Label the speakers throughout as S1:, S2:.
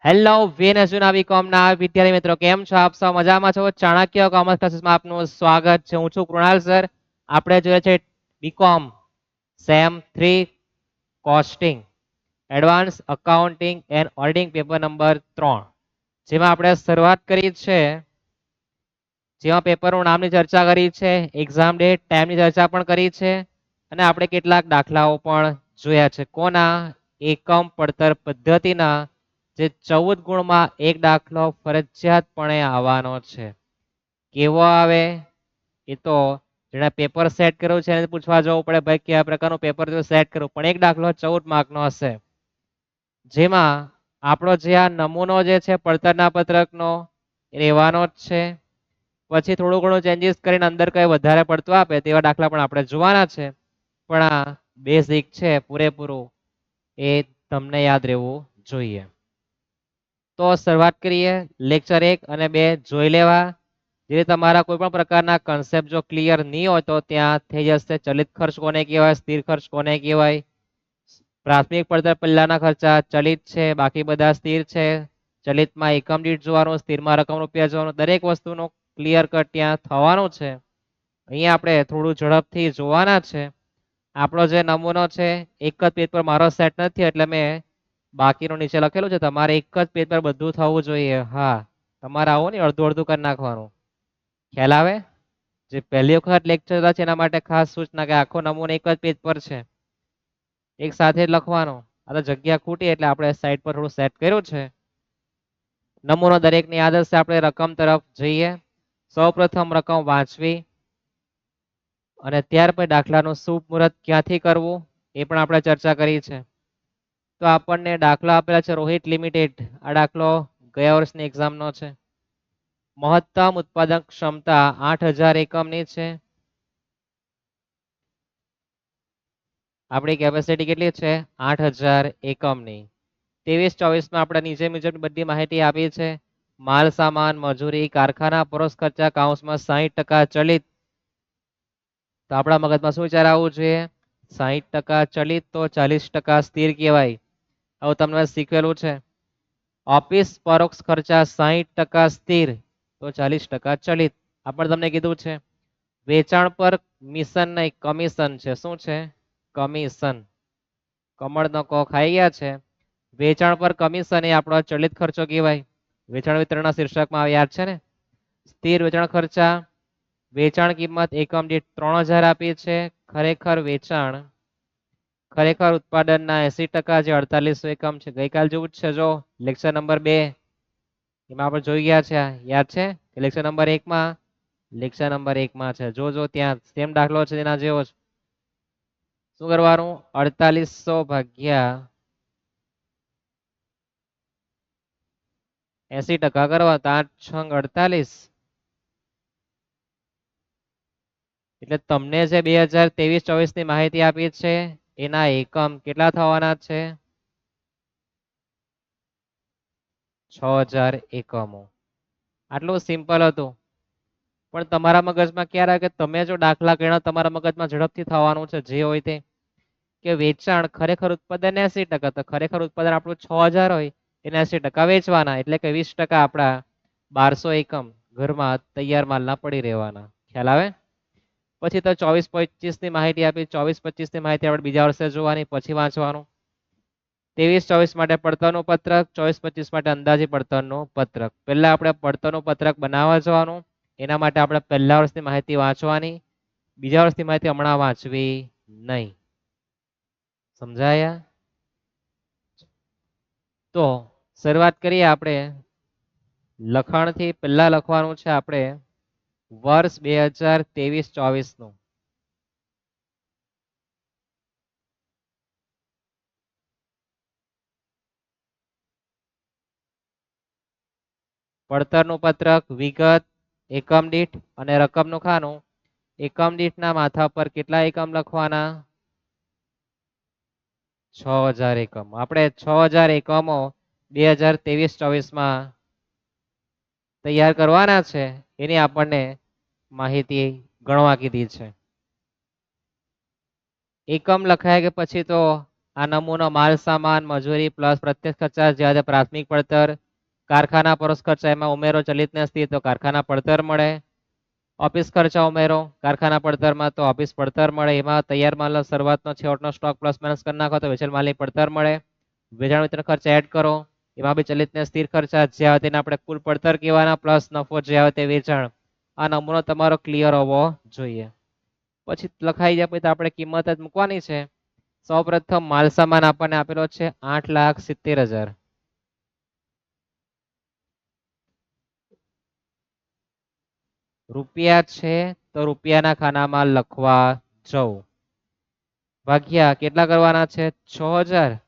S1: Hello વેનસુના બીકોમના વિદ્યાર્થી મિત્રો કેમ છો આપ સૌ મજામાં છો ચાણક્ય કોમર્સ ક્લાસીસમાં આપનું સ્વાગત છે હું છું કૃણાલ સર આપણે જોઈએ છે BCom sem 3 costing advance accounting and auditing paper number 3 જેમાં આપણે શરૂઆત કરી છે જેમાં પેપરનું નામની ચર્ચા કરી છે એક્ઝામ ડેટ ટાઈમની ચર્ચા પણ કરી છે અને આપણે કેટલાક દાખલાઓ પણ જોયા છે કોના એકમ પડતર પદ્ધતિના જે 14 ગુણમાં એક દાખલો ફરજિયાતપણે આવવાનો છે કેવો આવે એ તો જેણે પેપર સેટ કર્યું છે એને પૂછવા જવું પડે ભાઈ કયા પ્રકારનું પેપર સેટ કર્યું પણ એક દાખલો 14 માર્કનો હશે જેમાં આપણો જે આ નમૂનો જે છે પડતરના પત્રકનો એ રહેવાનો જ છે પછી થોડું ઘણું ચેન્જીસ કરીને અંદર કઈ વધારે પડતું આપે તેવા દાખલા પણ આપણે જોવાના છે પણ આ બેઝિક છે પૂરેપૂરું એ તમને યાદ રહેવું જોઈએ તો શરૂઆત કરીએ લેક્ચર 1 અને 2 જોઈ લેવા જે તમારા કોઈ પણ પ્રકારના કન્સેપ્ટ જો ક્લિયર નહીં હોય તો ત્યાં થઈ જશે ચલિત ખર્ચ કોને કહેવાય સ્થિર ખર્ચ કોને કહેવાય પ્રાથમિક પડતર પહેલાના ખર્ચા ચલિત છે બાકી બધા સ્થિર છે ચલિતમાં એકમ દીઠ જોવાનું સ્થિરમાં રકમ રૂપિયા જોવાનું દરેક વસ્તુનું ક્લિયર કટ ત્યાં થવાનું છે અહીંયા આપણે થોડું ઝડપથી જોવાના છે આપણો જે નમૂનો છે એક જ પેજ પર મારો સેટ નથી એટલે મેં બાકીનું નીચે લખેલું છે તમારે એક જ પેજ પર બધું થવું જોઈએ હા તમારે આવો ને અડધું અડધું કરી નાખવાનું ખ્યાલ આવે જે પહેલી વખત લેક્ચર હતા એના માટે ખાસ સૂચના કે આખો નમૂનો એક જ પેજ પર છે એક સાથે જ લખવાનો આ તો જગ્યા ખૂટી એટલે આપણે સાઈડ પર થોડું સેટ કર્યું છે નમૂનો દરેકની યાદ હશે આપણે રકમ તરફ જઈએ સૌપ્રથમ રકમ વાંચવી અને ત્યાર પછી દાખલાનું શુભ મુહૂર્ત ક્યાંથી કરવું એ પણ આપણે ચર્ચા કરી છે તો આપણને દાખલો આપેલા છે રોહિત લિમિટેડ આ દાખલો ગયા વર્ષની એક્ઝામનો છે મહત્તમ ઉત્પાદન ક્ષમતા 8000 એકમની છે આપણી કેપેસિટી કેટલી છે 8000 એકમની 23-24 માં આપણે નીચે મુજબ બધી માહિતી આપી છે માલ સામાન મજૂરી કારખાના પરોક્ષ ખર્ચા કૌંસમાં 60% ચલિત તો આપણા મગજમાં શું વિચાર આવવું જોઈએ 60% ચલિત તો 40% સ્થિર કહેવાય હવે તમને શીખવેલું છે ઓફિસ પરોક્ષ ખર્ચા 60% સ્થિર તો 40% ચલિત આપણે તમને કીધું છે વેચાણ પર મિશન નહીં કમિશન છે શું છે કમિશન કમળનો કો ખાઈ ગયા છે વેચાણ પર કમિશન એ આપણો ચલિત ખર્ચો કહેવાય વેચાણ વિતરણના શીર્ષકમાં યાદ છે ને સ્થિર વેચાણ ખર્ચા વેચાણ કિંમત એકમ દીઠ 3000 આપી છે ખરેખર વેચાણ ખરેખર ઉત્પાદનના 80% જે 4800 એકમ છે ગઈકાલ જેવું જ છે જો લેક્ચર નંબર 2 એમાં આપણે જોઈ ગયા છે યાદ છે કે લેક્ચર નંબર 1 માં લેક્ચર નંબર 1 માં છે જો ત્યાં સેમ દાખલો છે તેના જેવો જ શું કરવાનું 4800 ભાગ્યા 80% કરવા તો 8×6 = 48 એટલે તમને જે 2023-24 ની માહિતી આપી છે એના એકમ કેટલા થવાના છે 6000 એકમો આટલું સિમ્પલ હતું પણ તમારા મગજમાં ક્યારે કે તમે જો દાખલા ગણ્યા તમારા મગજમાં ઝડપથી થવાનું છે જે હોય તે કે વેચાણ ખરેખર ઉત્પાદન 80% તો ખરેખર ઉત્પાદન આપણું 6000 હોય એને 80% વેચવાના એટલે કે 20% આપણા 1200 એકમ ઘરમાં તૈયાર માલના પડી રહેવાના ખ્યાલ આવે પછી તો 24-25 ની માહિતી આપી 24-25 ની માહિતી આપણે બીજા વર્ષે જોવાની પછી વાંચવાનું 23-24 માટે પડતરનું પત્રક 24-25 માટે અંદાજિત પડતરનું પત્રક પહેલા આપણે પડતરનું પત્રક બનાવવા જવાનું એના માટે આપણે પહેલા વર્ષની માહિતી વાંચવાની બીજા વર્ષની માહિતી હમણાં વાંચવી નહીં સમજાયા તો શરૂઆત કરીએ આપણે લખાણથી પહેલા લખવાનું છે આપણે વર્ષ 2023-24 નું પડતરનું પત્રક વિગત એકમ દીઠ અને રકમનું ખાનું એકમ દીઠના માથા પર કેટલા એકમ લખવાના 6000 એકમ આપણે 6000 એકમો 2023-24 માં તૈયાર કરવાના છે એની આપણને માહિતી ગણવા કીધી છે એકમ લખાય કે પછી તો આ નમૂનો માલ સામાન મજૂરી પ્લસ પ્રત્યક્ષ ખર્ચા જ્યારે પ્રાથમિક પડતર કારખાના પરોક્ષ ખર્ચા એમાં ઉમેરો ચલિત ને સ્થિર તો કારખાના પડતર મળે ઓફિસ ખર્ચા ઉમેરો કારખાના પડતરમાં તો ઓફિસ પડતર મળે એમાં તૈયાર માલ શરૂઆતનો છેવટનો સ્ટોક પ્લસ માઇનસ કરી નાખો તો વેચેલ માલની પડતર મળે વેચાણ વિતરણ ખર્ચ એડ કરો એમાં બી ચલિત ને સ્થિર ખર્ચા જે આવે તેને આપણે કુલ પડતર કહેવાના પ્લસ નફો જે આવે તે વેચાણ આ નમૂનો તમારો ક્લિયર હોવો જોઈએ પછી લખાઈ જાય પછી આપણે કિંમત જ મૂકવાની છે સૌપ્રથમ માલ સામાન આપણને આપેલો છે 8,70,000 રૂપિયા છે તો રૂપિયાના ખાનામાં લખવા જવું ભાગ્યા કેટલા કરવાના છે 6,000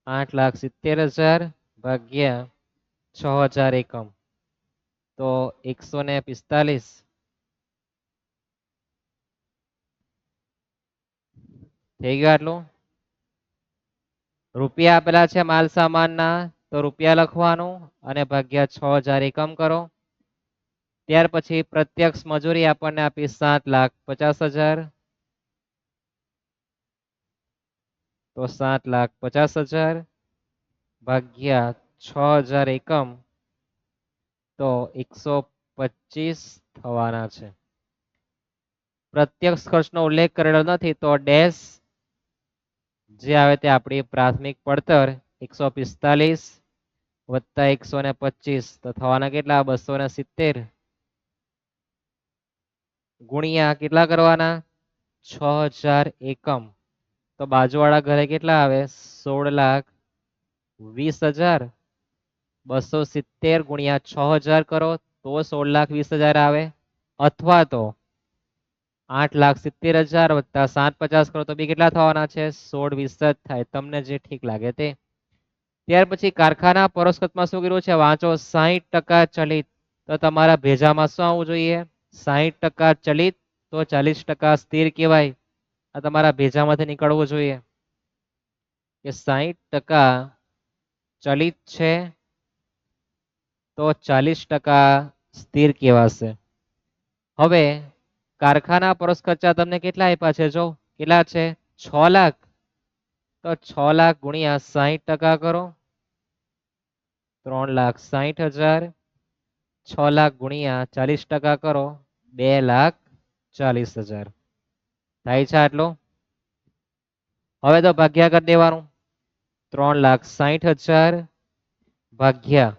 S1: 8,70,000 ભાગ્યા 6,000 એકમ તો 145 થઈ ગયું આટલું રૂપિયા આપેલા છે માલ સામાનના તો રૂપિયા લખવાનું અને ભાગ્યા 6,000 એકમ કરો ત્યાર પછી પ્રત્યક્ષ મજૂરી આપણને આપી 7,50,000 તો 7,50,000 ભાગ્યા 6,000 એકમ તો 125 થવાના છે પ્રત્યક્ષ ખર્ચનો ઉલ્લેખ કરેલો નથી તો ડેશ જે આવે તે આપણી પ્રાથમિક પડતર 145 વત્તા 125 તો થવાના કેટલા 270 ગુણ્યા કેટલા કરવાના 6,000 એકમ તો બાજુવાળા ઘરે કેટલા આવે 16,20,000 270 ગુણ્યા 6,000 કરો તો 16,20,000 આવે અથવા તો 8,70,000 વત્તા 7,50 કરો તો બી કેટલા થવાના છે 16,20 થાય તમને જે ઠીક લાગે તે ત્યાર પછી કારખાના પરોક્ષ ખર્ચમાં શું કર્યું છે વાંચો 60% ચલિત તો તમારા ભેજામાં શું આવવું જોઈએ 60% ચલિત તો 40% સ્થિર કહેવાય આ તમારા ભેજામાંથી નીકળવું જોઈએ કે 60% ચલિત છે તો 40% સ્થિર કહેવાશે હવે કારખાના પરોક્ષ ખર્ચા તમને કેટલા આપ્યા છે જો કેટલા છે 6 લાખ તો 6 લાખ ગુણ્યા 60% કરો 3,60,000 6 લાખ ગુણ્યા 40% કરો 2,40,000 થાય છે આટલો હવે તો ભાગ્યા કરી દેવાનું 3,60,000 ભાગ્યા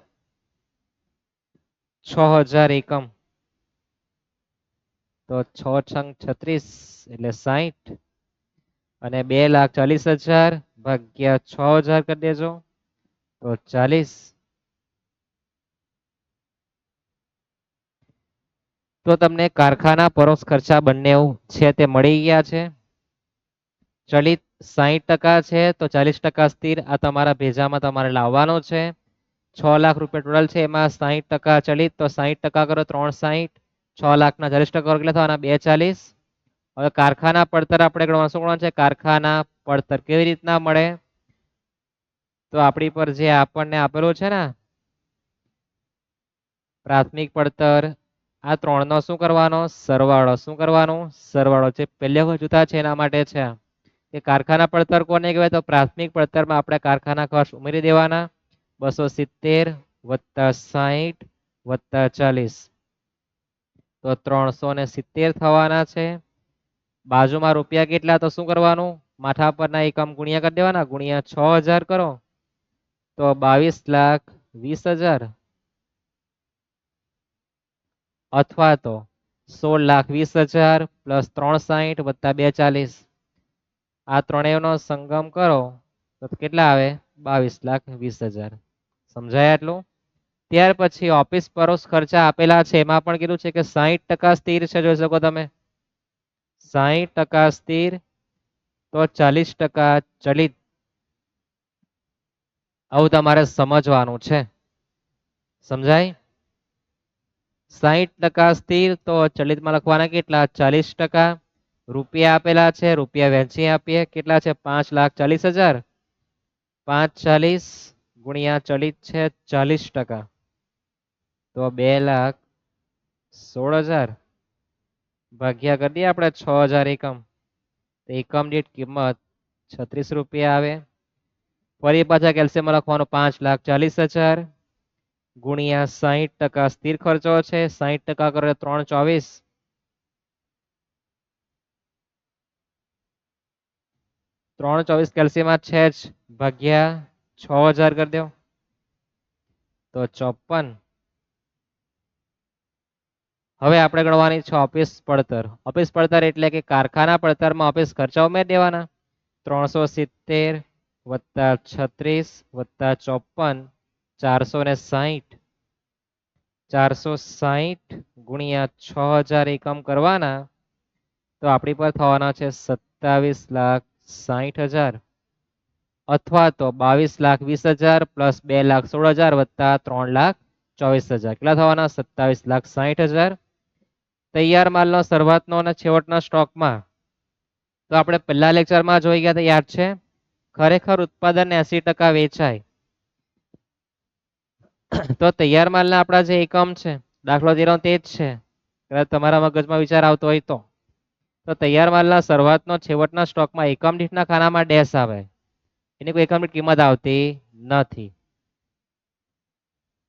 S1: 6,000 એકમ તો 6×36 એટલે 60 અને 2,40,000 ભાગ્યા 6,000 કરી દેજો તો 40 તો તમને કારખાના પરોક્ષ ખર્ચા બંને છે તે મળી ગયા છે ચલિત 60% છે તો 40% સ્થિર આ તમારા ભેજામાં તમારે લાવવાનો છે 6 લાખ રૂપિયા ટોટલ છે એમાં 60% ચલિત તો 60% કરો 360 6 લાખના 40% કરો કેટલા થવાના 240 હવે કારખાના પડતર આપણે ગણવાનું શું ગણવાનું છે કારખાના પડતર કેવી રીતના મળે તો આપણી પર જે આપણને આપેલું છે ને પ્રાથમિક પડતર આ ત્રણનો શું કરવાનો સરવાળો શું કરવાનું સરવાળો જે પહેલા જુદા છે એના માટે છે કે કારખાના પડતર કોને કહેવાય તો પ્રાથમિક પડતરમાં આપણે કારખાના ખર્ચ ઉમેરી દેવાના 270 વત્તા 60 વત્તા 40 તો 370 થવાના છે બાજુમાં રૂપિયા કેટલા તો શું કરવાનું માથા પરના એકમ ગુણ્યા કરી દેવાના ગુણ્યા 6,000 કરો તો 22,20,000 અથવા તો 16,20,000 પ્લસ 360 વત્તા 240 આ ત્રણેયનો સંગમ કરો તો કેટલા આવે 22,20,000 સમજાય આટલું ત્યાર પછી ઓફિસ પરોક્ષ ખર્ચા આપેલા છે એમાં પણ કીધું છે કે 60% સ્થિર છે જોઈ શકો તમે 60% સ્થિર તો 40% ચલિત આવું તમારે સમજવાનું છે સમજાય 60% સ્થિર તો ચલિતમાં લખવાના કેટલા 40% રૂપિયા આપેલા છે રૂપિયા વહેંચી આપીએ કેટલા છે 5,40,000 540 ગુણ્યા ચલિત છે 40% તો 2,16,000 ભાગ્યા કરી દઈએ આપણે 6,000 એકમ તો એકમ દીઠ કિંમત 36 રૂપિયા આવે. ફરી પાછા કેલ્શિયમ લખવાનું 5,40,000 ગુણ્યા 60% સ્થિર ખર્ચો છે. 60% કરો 324. 324 કેલ્શિયમ છે જ ભાગ્યા 6000 કરી દો તો 54. હવે આપણે ગણવાની છે ઓફિસ પડતર. ઓફિસ પડતર એટલે કે કારખાના પડતરમાં ઓફિસ ખર્ચા ઉમેરી દેવાના. 370 વત્તા 36 વત્તા 54 460. 460 ગુણ્યા 6000 એકમ કરવાના તો આપણી પર થવાના છે 27,60,000 અથવા તો 22,20,000 પ્લસ 2,16,000 વત્તા 3,24,000 કેટલા થવાના 27,60,000. તૈયાર માલનો શરૂઆતનો અને છેવટના સ્ટોકમાં તો આપણે પહેલા લેક્ચરમાં જોઈ ગયા યાદ છે. ખરેખર ઉત્પાદન 80% વેચાય તો તૈયાર માલના આપણા જે એકમ છે દાખલો 13 તે જ છે. કદાચ તમારા મગજમાં વિચાર આવતો હોય તો તૈયાર માલના શરૂઆતનો છેવટના સ્ટોકમાં એકમ દીઠના ખાનામાં ડેશ આવે. એની કોઈ એકમ દીઠ કિંમત આવતી નથી.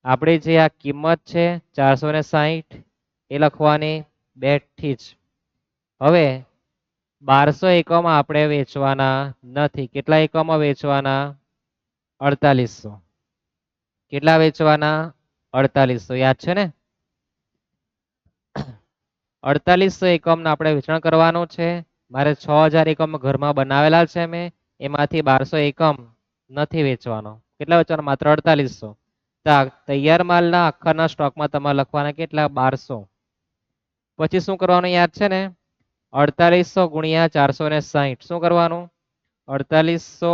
S1: આપણે જે આ કિંમત છે 460 એ લખવાની બેઠી જ. હવે 1200 એકમો આપણે વેચવાના નથી. કેટલા એકમો વેચવાના 4800. કેટલા વેચવાના 4800 યાદ છે ને. 4800 એકમનું આપણે વેચાણ કરવાનું છે. મારે 6000 એકમ ઘરમાં બનાવેલા છે મેં એમાંથી 1200 એકમ નથી વેચવાનો. કેટલા વેચવાના માત્ર 4800. તૈયાર માલના આખાના સ્ટોકમાં તમારે લખવાના કેટલા 1200. પછી શું કરવાનું યાદ છે ને 4800 ગુણ્યા 460. શું કરવાનું 4800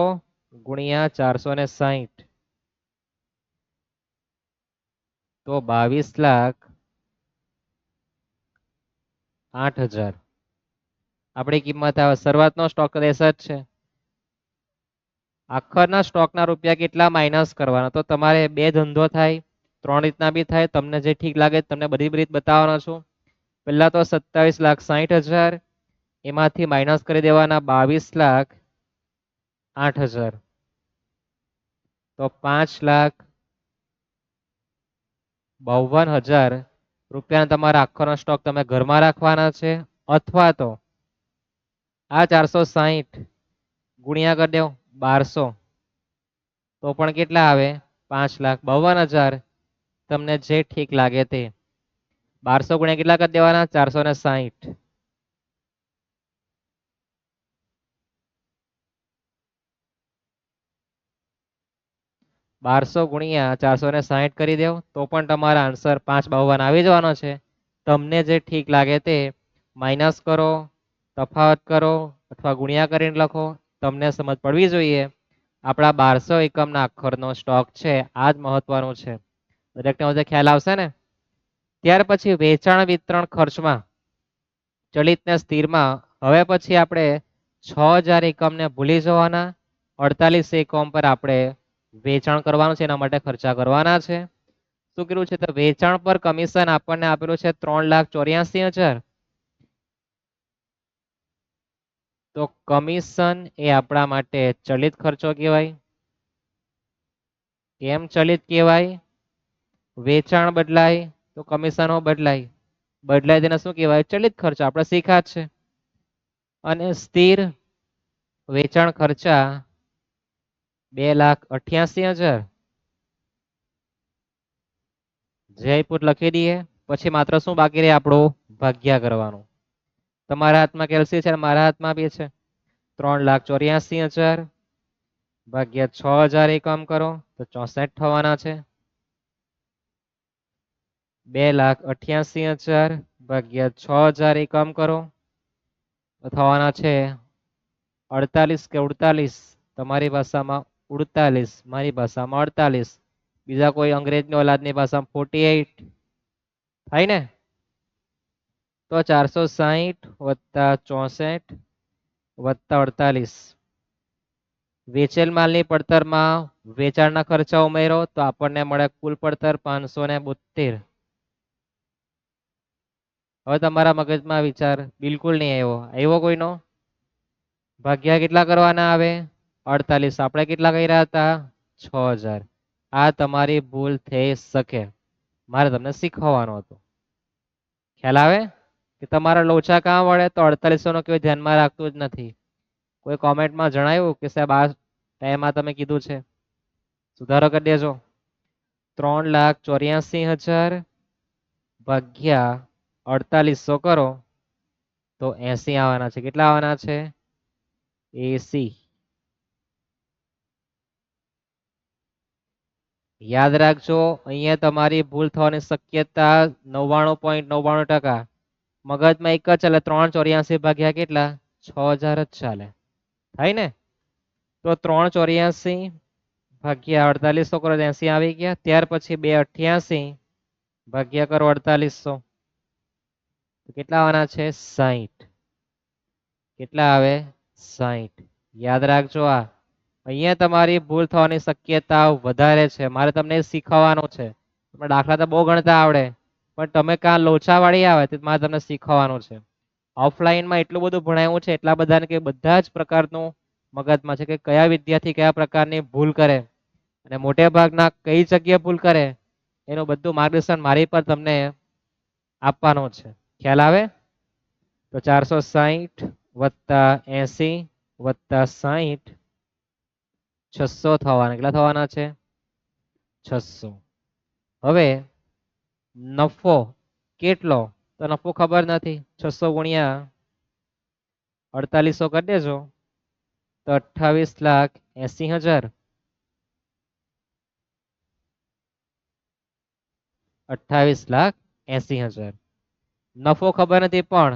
S1: ગુણ્યા 460 તો 22,08,000 આપણી કિંમત આવે. શરૂઆતનો સ્ટોક દેશ જ છે. આખરના સ્ટોકના રૂપિયા કેટલા માઇનસ કરવાના તો તમારે બે ધંધો થાય 3 રીતના બી થાય. તમને જે ઠીક લાગે તમને બધી રીત બતાવવાનો છું. પહેલા તો 27,60,000 એમાંથી માઇનસ કરી દેવાના 22,08,000 તો 5,52,000 રૂપિયાના તમારા આખોનો સ્ટોક તમે ઘરમાં રાખવાના છે. અથવા તો આ 460 ગુણ્યા કરી દો 1200 તો પણ કેટલા આવે 5,52,000. તમને જે ઠીક લાગે તે 1200 ગુણ્યા કેટલા કરી દેવાના 460. 1200 ગુણ્યા 460 કરી દેવ તો પણ તમારા આન્સર 5,52 આવી જવાનો છે. તમને જે ઠીક લાગે તે માઇનસ કરો, તફાવત કરો અથવા ગુણ્યા કરીને લખો. તમને સમજ પડવી જોઈએ. આપણા 1200 એકમના અખરનો સ્ટોક છે આ જ મહત્વનું છે. દરેકને બધે ખ્યાલ આવશે ને. ત્યાર પછી વેચાણ વિતરણ ખર્ચમાં ચલિત ને સ્થિરમાં હવે પછી આપણે 6000 એકમને ભૂલી જવાના. 48 એકમ પર આપણે વેચાણ કરવાનું છે એના માટે ખર્ચા કરવાના છે. શું કીધું છે તો વેચાણ પર કમિશન આપણને આપેલું છે 3,84,000. તો કમિશન એ આપણા માટે ચલિત ખર્ચો કહેવાય. કેમ ચલિત કહેવાય? વેચાણ બદલાય તો કમિશનો બદલાય. બદલાય તેને શું કહેવાય ચલિત ખર્ચ. આપણે શીખ્યા છે. અને સ્થિર વેચાણ ખર્ચા 2,88,000 જયપુર લખી દઈએ. પછી માત્ર શું બાકી રહે આપણું ભાગ્યા કરવાનું. તમારા હાથમાં કેલ્સી છે મારા હાથમાં બી છે. 3,84,000 ભાગ્યા 6000 એકમ કરો તો 64 થવાના છે. 2,88,000 ભાગ્યા 6000 એકમ કરો તો થવાના છે 48 કે 48. તમારી ભાષામાં 48, મારી ભાષામાં 48. બીજા કોઈ અંગ્રેજની ઓલાદની ભાષામાં 48 થાય ને. તો 460 વત્તા 64 વત્તા 48 વેચેલ માલની પડતરમાં વેચાણના ખર્ચા ઉમેરો તો આપણને મળે કુલ પડતર 572. હવે તમારા મગજમાં વિચાર બિલકુલ નહીં આવ્યો. આવ્યો કોઈનો? ભાગ્યા કેટલા કરવાના આવે 48, આપણે કેટલા કર્યા હતા 6000. આ તમારી ભૂલ થઈ શકે, મારે તમને શીખવવાનું હતું. ખ્યાલ આવે કે તમારા લોચા કાં વળે તો 4800 નો કોઈ ધ્યાનમાં રાખતું જ નથી. કોઈ કોમેન્ટમાં જણાવ્યું કે સાહેબ આ ટાઈમમાં તમે કીધું છે? સુધારો કરી દેજો. 3,84,000 ભાગ્યા 4800 કરો તો 80 આવવાના છે. કેટલા આવવાના છે 80. યાદ રાખજો અહીંયા તમારી ભૂલ થવાની શક્યતા 99.99%. મગજમાં એક જ ચાલે 384 ભાગ્યા કેટલા 6000 જ ચાલે, થાય ને? તો 384 ભાગ્યા 4800 કરો 80 આવી ગયા. ત્યાર પછી 288 ભાગ્યા કરો 4800 તો કેટલા આવવાના છે 60. કેટલા આવે 60. યાદ રાખજો આ અહીંયા તમારી ભૂલ થવાની શક્યતા વધારે છે. મારે તમને શીખવવાનું છે. તમને દાખલા તો બહુ ગણતા આવડે પણ તમે કાં લોચાવાળી આવે તો મારે તમને શીખવવાનું છે. ઓફલાઈનમાં એટલું બધું ભણાવ્યું છે એટલા બધાને કે બધા જ પ્રકારનું મગજમાં છે કે કયા વિદ્યાર્થી કયા પ્રકારની ભૂલ કરે અને મોટે ભાગના કઈ જગ્યાએ ભૂલ કરે એનું બધું માર્ગદર્શન મારી પર તમને આપવાનું છે. ખ્યાલ આવે? તો 460 વત્તા 80 વત્તા 60 600 થવાના. કેટલા થવાના છે 600. હવે નફો કેટલો તો નફો ખબર નથી. 600 ગુણ્યા 4800 કરી દેજો તો 28,80,000. 28,80,000 નફો ખબર નથી પણ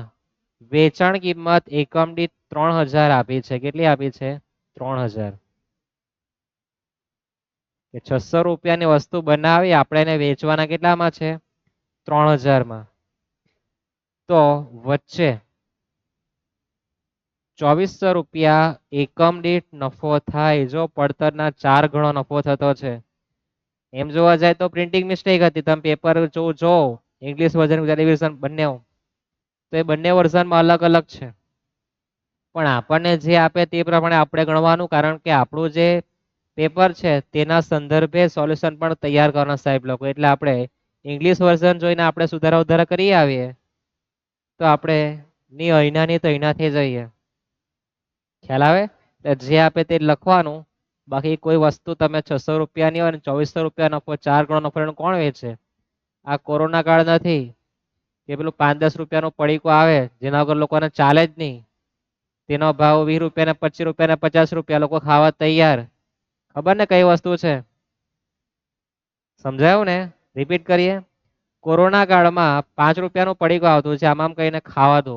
S1: વેચાણ કિંમત એકમ દીઠ 3000 આપી છે. કેટલી આપી છે 3000. 600 રૂપિયાની વસ્તુ બનાવી આપણે એને વેચવાના કેટલામાં છે 3000 માં. તો વચ્ચે 2400 રૂપિયા એકમ દીઠ નફો થાય. જો પડતરના 4 ગણો નફો થતો છે. એમ જોવા જાય તો પ્રિન્ટિંગ મિસ્ટેક હતી. તમે પેપર જો ઇંગ્લિશ વર્ઝન ગુજરાતી વર્ઝન બંને તો એ બંને વર્ઝનમાં અલગ અલગ છે. પણ આપણને જે આપે તે પ્રમાણે આપણે ગણવાનું, કારણ કે આપણું જે પેપર છે તેના સંદર્ભે સોલ્યુશન પણ તૈયાર કરવાના સાહેબ લોકો. એટલે આપણે ઇંગ્લિશ વર્ઝન જોઈને આપણે સુધારા ઉધારા કરી આવીએ તો આપણે ની અહીંના ની તો અહીંના થઈ જઈએ. ખ્યાલ આવે? જે આપે તે લખવાનું. બાકી કોઈ વસ્તુ તમે 600 રૂપિયાની હોય ને 2400 રૂપિયા નફો 4 ગણો નફો એનું કોણ વેચે? આ કોરોના કાળ નથી કે પેલું 5-10 રૂપિયાનું પડીકું આવે જેના વગર લોકોને ચાલે જ નહીં. તેનો ભાવ 20 રૂપિયા ને 25 રૂપિયા ને 50 રૂપિયા લોકો ખાવા તૈયાર. ખબર ને કઈ વસ્તુ છે? સમજાયું ને? રિપીટ કરીએ. કોરોના કાળમાં 5 રૂપિયાનું પડીકું આવતું છે. આમ કહીને ખાવા દો.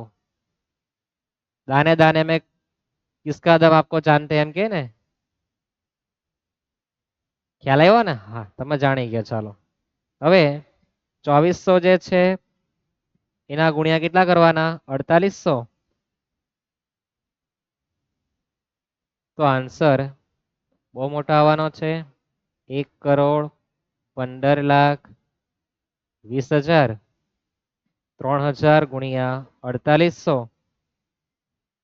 S1: દાને દાને મેં કિસકા દમ આપકો જાનતે એમ કે ને. ખ્યાલ આવ્યો ને? હા, તમે જાણી ગયા. ચાલો હવે 2400 જે છે એના ગુણ્યા કેટલા કરવાના 4800. તો આન્સર બહુ મોટો આવવાનો છે 1,15,20,000. 3000 ગુણ્યા 4800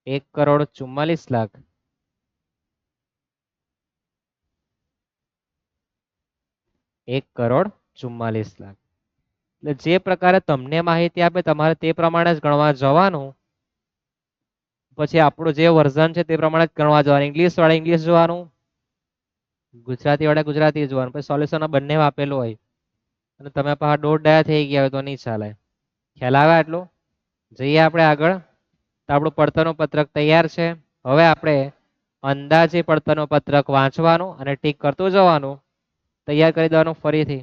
S1: 1,44,00,000. 1,44,00,000. એટલે જે પ્રકારે તમને માહિતી આપે તમારે તે પ્રમાણે જ ગણવા જવાનું. પછી આપણું જે વર્ઝન છે તે પ્રમાણે જ ગણવા જવાનું. ઇંગ્લિશ વાળા ઇંગ્લિશ જોવાનું, ગુજરાતી વાળા ગુજરાતી જોવાનું. પછી સોલ્યુશન બંને આપેલું હોય અને તમે પાછા દોઢ ડાયા થઈ ગયા હોય તો નહીં ચાલે. ખ્યાલ આવે આટલું? જઈએ આપણે આગળ. તો આપણું પડતરનું પત્રક તૈયાર છે. હવે આપણે અંદાજે પડતરનું પત્રક વાંચવાનું અને ટીક કરતું જવાનું. તૈયાર કરી દેવાનું ફરીથી.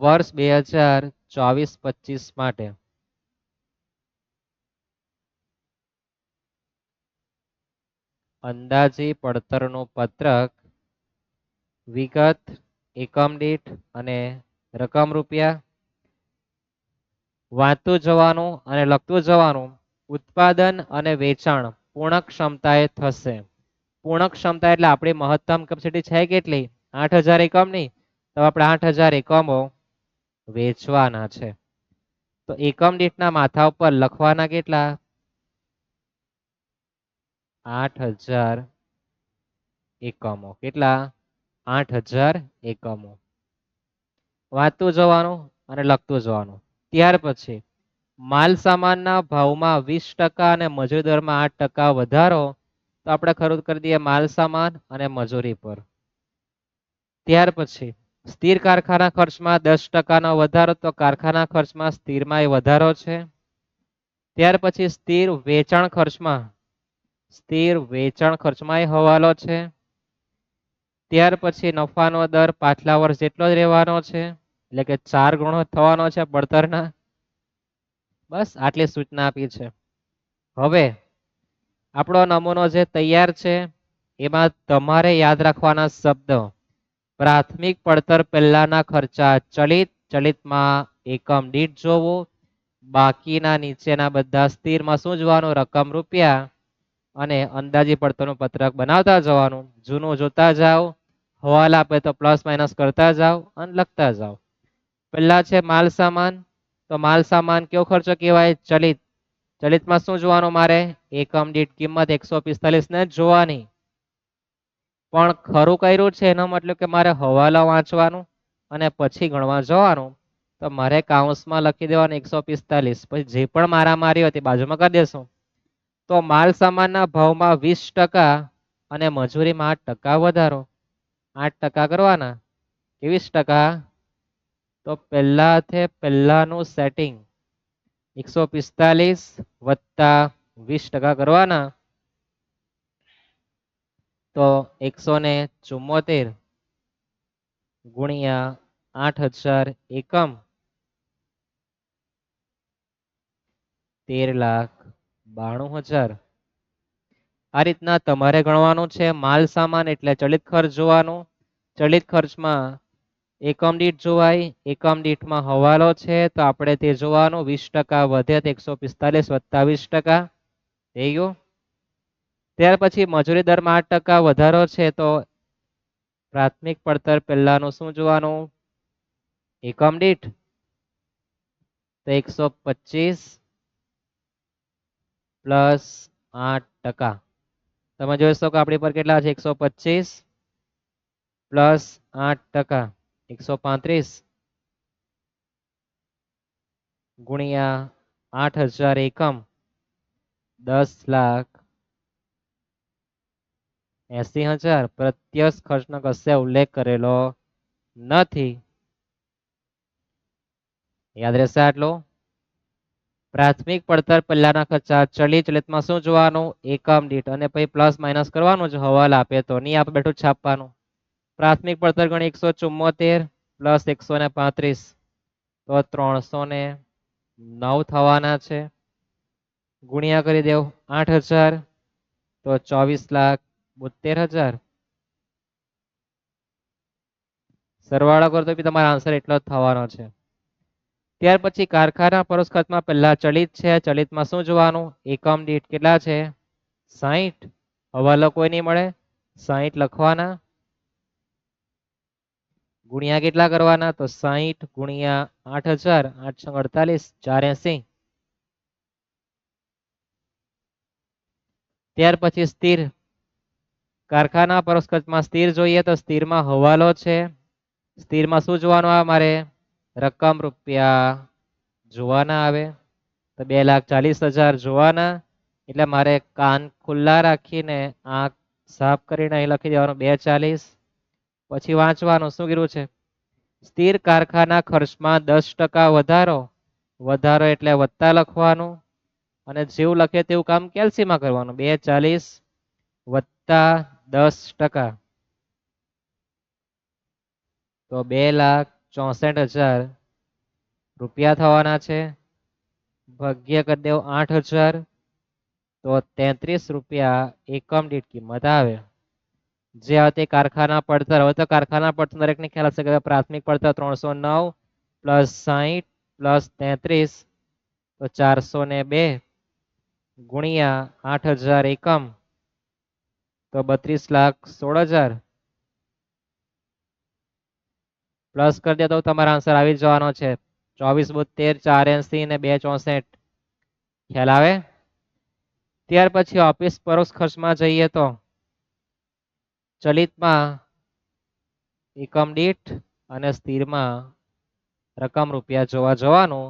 S1: વર્ષ 2024-25 માટે અંદાજી પડતરનું પત્રક વિગત એકમ દીઠ અને રકમ રૂપિયા. વાંચતું જવાનું અને લખતું જવાનું. ઉત્પાદન અને વેચાણ પૂર્ણ ક્ષમતાએ થશે. પૂર્ણ ક્ષમતા એટલે આપણી મહત્તમ કેપેસિટી છે કેટલી 8000 એકમની. તો આપણે 8000 એકમો વેચવાના છે. તો એકમ દીઠના માથા ઉપર લખવાના કેટલા? 8000 એકમો. કેટલા? 8000 એકમો. વાંચતું જવાનું અને લખતું જવાનું. ત્યાર પછી માલ સામાનના ભાવમાં 20% અને મજૂરી દરમાં 8% વધારો, તો આપણે ખરું કરી દઈએ માલ સામાન અને મજૂરી પર. ત્યાર પછી સ્થિર કારખાના ખર્ચમાં 10%નો વધારો, તો કારખાના ખર્ચમાં સ્થિરમાં વધારો છે. ત્યાર પછી સ્થિર વેચાણ ખર્ચમાં હવાલો છે. ત્યાર પછી નફાનો દર પાછલા વર્ષ જેટલો જ રહેવાનો છે, એટલે કે 4 ગણો થવાનો છે પડતરના. બસ આટલી સૂચના આપી છે. હવે આપણો નમૂનો જે તૈયાર છે એમાં તમારે યાદ રાખવાના શબ્દ: પ્રાથમિક પડતર પહેલાના ખર્ચા ચલિતમાં એકમ દીઠ જોવું, બાકીના નીચેના બધા સ્થિરમાં શું જોવાનું? રકમ રૂપિયા. અને અંદાજી પડતરનું પત્રક બનાવતા જવાનું. જૂનું જોતા જાઓ, હવાલા આપે તો પ્લસ માઇનસ કરતા જાઓ અને લખતા જાઓ. પહેલા છે માલ સામાન. તો માલ સામાન કયો ખર્ચો કહેવાય? ચલિત. ચલિતમાં શું જોવાનું મારે? એકમ દીઠ કિંમત 145 ને જ જોવાની. પણ ખરું કર્યું છે એનો મતલબ કે મારે હવાલો વાંચવાનું અને પછી ગણવા જવાનું. તો મારે કાઉન્સમાં લખી દેવાનું 145. પછી જે પણ મારામારી હોય તે બાજુમાં કરી દેશું. તો માલ સામાનના ભાવમાં 20% અને મજૂરીમાં 8% વધારો. 8% કરવાના કે 20%? તો પહેલાનું સેટિંગ 145 વત્તા 20% કરવાના, તો 174 ગુણ્યા 8000 એકમ, 13,92,000. આ રીતના તમારે ગણવાનું છે. માલ સામાન એટલે ચલિત ખર્ચ જોવાનું. ચલિત ખર્ચમાં એકમ દીઠ જોવાય. એકમ દીઠમાં હવાલો છે તો આપણે તે જોવાનું. 20% વધે તો 145 વત્તા 20% થઈ ગયું. ત્યાર પછી મજૂરી દરમાં 8% વધારો છે, તો પ્રાથમિક પડતર પહેલાનું શું જોવાનું? એકમ દીઠ તો 125 પ્લસ 8%. તમે જોઈ શકો આપણી પર કેટલા છે? 125 પ્લસ 8%, 135 ગુણ્યા 8000 એકમ, 10,80,000. પ્રત્યક્ષ ખર્ચનો કશે ઉલ્લેખ કરેલો નથી. યાદ રહેશે આટલો. પ્રાથમિક પડતર પહેલાના ખર્ચા ચલિતમાં શું જોવાનું? એકમ દીઠ. અને પછી પ્લસ માઇનસ કરવાનું છે. હવાલા આપે તો નહીં આપે બેઠું છાપવાનું. પ્રાથમિક પડતર ગણી 174 પ્લસ 135, તો 309 થવાના છે. ગુણ્યા કરી દેવ 8000, તો 24,72,000. સરવાળો કરો તો બી તમારો આન્સર એટલો જ થવાનો છે. ત્યાર પછી કારખાના પરોક્ષ ખર્ચમાં પહેલા ચલિત છે. ચલિતમાં શું જોવાનું? એકમ દીઠ કેટલા છે? 60. હવાલો કોઈ નહીં મળે. 60 લખવાના. ગુણ્યા કેટલા કરવાના? તો 60 ગુણ્યા 8000, 848, 480. ત્યાર પછી સ્થિર કારખાના પરોક્ષ ખર્ચમાં સ્થિર જોઈએ તો સ્થિરમાં હવાલો છે. સ્થિરમાં શું જોવાનું આવે મારે? રકમ રૂપિયા જોવાના આવે. તો 2,40,000 જોવાના. એટલે મારે કાન ખુલ્લા રાખીને આંખ સાફ કરીને અહીં લખી દેવાનું 240. પછી વાંચવાનું શું કીધું છે? સ્થિર કારખાના ખર્ચમાં 10% વધારો એટલે વત્તા લખવાનું. અને જેવું લખે તેવું કામ કેલ્સીમાં કરવાનું. 240 વત્તા 10%, તો 2,64,000 રૂપિયા થવાના છે. ભાગ્ય કરી દેવ 8,000, તો 33 રૂપિયા એકમ દીઠ કિંમત આવે. જે આ તે કારખાના પડતર. હવે તો કારખાના પડતર દરેકને ખ્યાલ હશે કે પ્રાથમિક પડતર 309 પ્લસ 60 પ્લસ 33, તો 402 ગુણ્યા 8,000 એકમ, તો 32,16,000. પ્લસ કરી દે તો તમારો આન્સર આવી જવાનો છે 2472 480 ને 264 ખ્યાલ આવે. ત્યાર પછી ઓફિસ પરોક્ષ ખર્ચમાં જઈએ તો ચલિતમાં એકમ દીઠ અને સ્થિરમાં રકમ રૂપિયા જોવા જવાનું.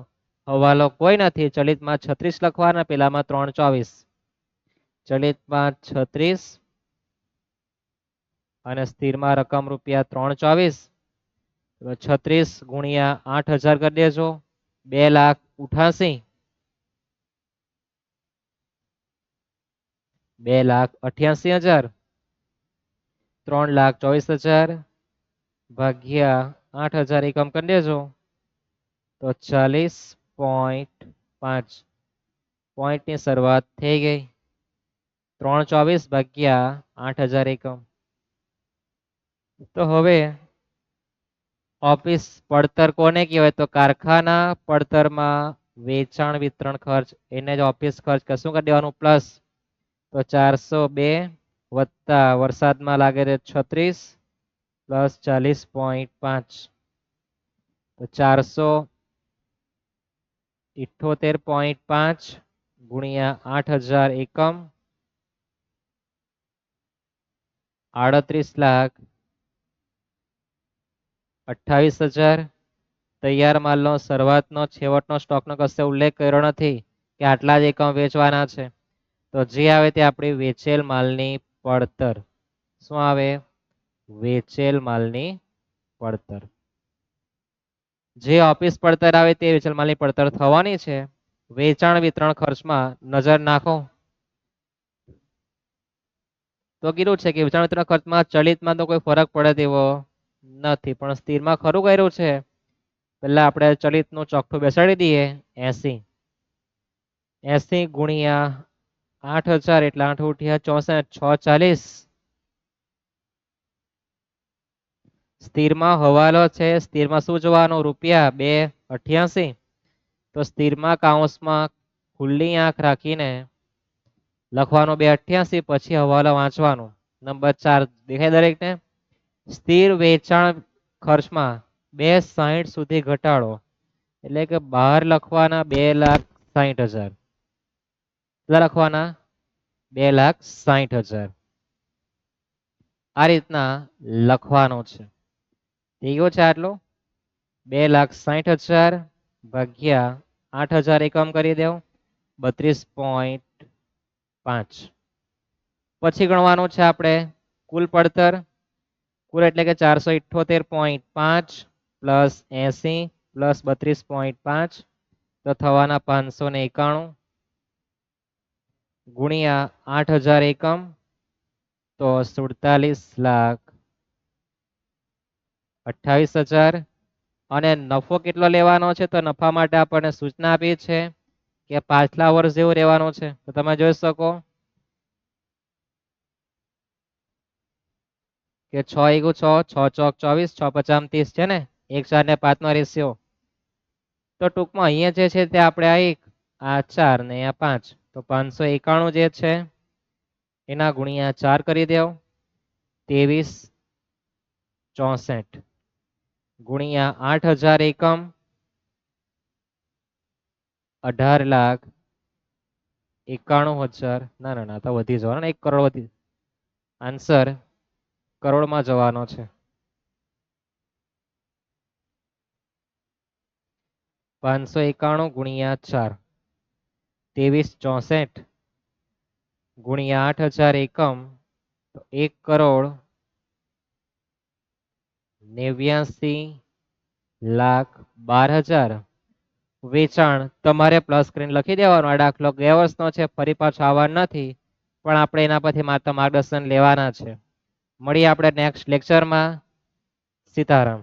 S1: હવાલો કોઈ નથી, ચલિતમાં 36 લખવાના, પેલામાં 324. ચલિતમાં 36 અને સ્થિરમાં રકમ રૂપિયા 324. 36 ગુણ્યા 8000 કરી દેજો, 2,88,000. 2,88,000 3,24,000 ભાગ્યા 8,000 એકમ કરી દેજો તો 40.5 પોઈન્ટની શરૂઆત થઈ ગઈ. 324 ભાગ્યા 8,000 એકમ. તો હવે ઓફિસ પડતર કોને કહેવાય? તો કારખાના પડતરમાં વેચાણ વિતરણ ખર્ચ, એને જ ઓફિસ ખર્ચ કશું કરી દેવાનું પ્લસ. તો 402 વત્તા વરસાદમાં લાગે છે 36 પ્લસ 40.5 તો 478.5 ગુણ્યા 8,000 એકમ 38,28,000. તૈયાર માલનો શરૂઆતનો છેવટનો સ્ટોકનો કશે ઉલ્લેખ કર્યો નથી કે આટલા જ એકમ વેચવાના છે. તો જે આવે તે આપણી વેચેલ માલની પડતર. શું આવે? વેચેલ માલની પડતર. જે ઓફિસ પડતર આવે તે વેચેલ માલની પડતર થવાની છે. વેચાણ વિતરણ ખર્ચમાં નજર નાખો તો કીધું છે કે વેચાણ વિતરણ ખર્ચમાં ચલિતમાં તો કોઈ ફરક પડે તેવો નથી, પણ સ્થિરમાં ખરું કર્યું છે. પહેલા આપણે ચલિતનું ચોખ્ઠું બેસાડી દઈએ 80. 80 ગુણ્યા 8,000 એટલે 8 ઉઠ્યા 64, 640. સ્થિરમાં હવાલો છે, સ્થિરમાં શું જોવાનું? રૂપિયા 288. તો સ્થિરમાં કાઉન્સમાં ખુલ્લી આંખ રાખીને લખવાનું 288, પછી હવાલો વાંચવાનું. નંબર 4 દેખાય દરેકને? સ્થિર વેચાણ ખર્ચમાં 260 સુધી ઘટાડો, એટલે કે બહાર લખવાના 2,60,000. કેટલા લખવાના? 2,60,000. આ રીતના લખવાનું છે. થઈ ગયો છે આટલો? 2,60,000 ભાગ્યા 8,000 એકમ કરી દેવ 32.5. પછી ગણવાનું છે આપણે કુલ પડતર. કુલ એટલે કે 478.5 પ્લસ 80 પ્લસ 32.5 તો થવાના 591 ગુણ્યા 8,000 એકમ તો 47,28,000. અને નફો કેટલો લેવાનો છે? તો નફા માટે આપણને સૂચના આપી છે કે પાછલા વર્ષ જેવું રહેવાનું છે. તો તમે જોઈ શકો કે 6 × 6, 6 ચોક 24, 6 પચામ 30 છે ને, 1 4 ને 5 નો રેશિયો. તો ટૂંકમાં અહીંયા જે છે તે આપણે આ 4 ને આ 5 તો 591 જે છે એના ગુણ્યા 4 કરી દેવ 2364 ગુણ્યા 8,000 એકમ 18,91,000. ના ના ના તો વધી જવાનું, 1 કરોડ વધી. આન્સર કરોડમાં જવાનો છે. 591 ગુણ્યા 4 2364 ગુણ્યા 8,000 એકમ તો 1,89,12,000. વેચાણ તમારે પ્લસ કરીને લખી દેવાનો. આ દાખલો ગયા વર્ષનો છે, ફરી પાછો આવવાનો નથી, પણ આપણે એના પરથી માત્ર માર્ગદર્શન લેવાના છે. મળીએ આપણે નેક્સ્ટ લેક્ચરમાં. સીતારામ.